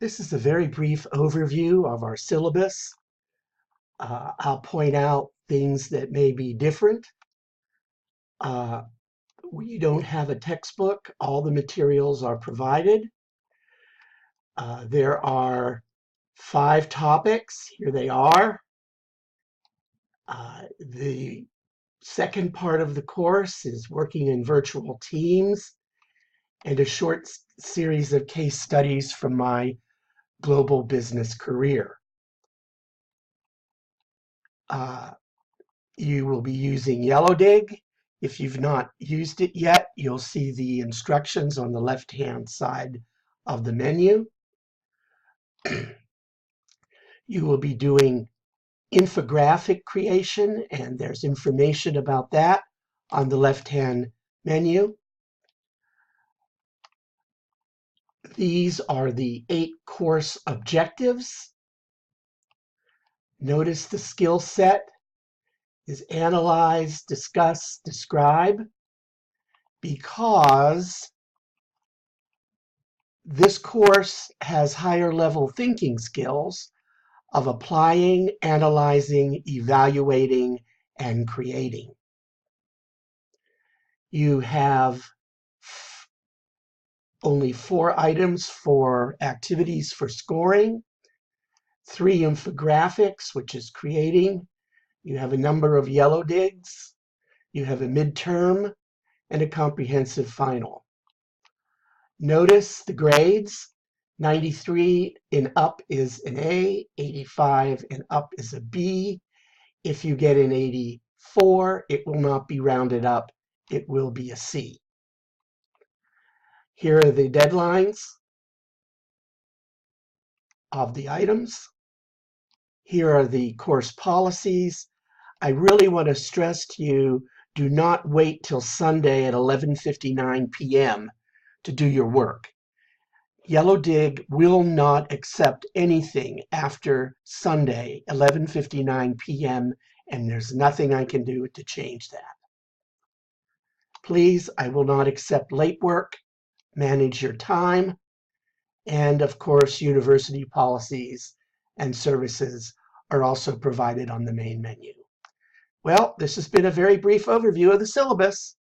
This is a very brief overview of our syllabus. I'll point out things that may be different. We don't have a textbook. All the materials are provided. There are 5 topics. Here they are. The second part of the course is working in virtual teams and a short series of case studies from my global business career. You will be using YellowDig. If you've not used it yet, you'll see the instructions on the left-hand side of the menu. You will be doing infographic creation, and there's information about that on the left-hand menu. These are the 8 course objectives. Notice the skill set is analyze, discuss, describe, because this course has higher level thinking skills of applying, analyzing, evaluating, and creating. You have only 4 items for activities for scoring, 3 infographics, which is creating. You have a number of YellowDigs. You have a midterm and a comprehensive final. Notice the grades. 93 and up is an A, 85 and up is a B. If you get an 84, it will not be rounded up. It will be a C. Here are the deadlines of the items. Here are the course policies. I really want to stress to you, do not wait till Sunday at 11:59 p.m. to do your work. YellowDig will not accept anything after Sunday, 11:59 p.m., and there's nothing I can do to change that. Please, I will not accept late work. Manage your time. And of course, university policies and services are also provided on the main menu. Well, this has been a very brief overview of the syllabus.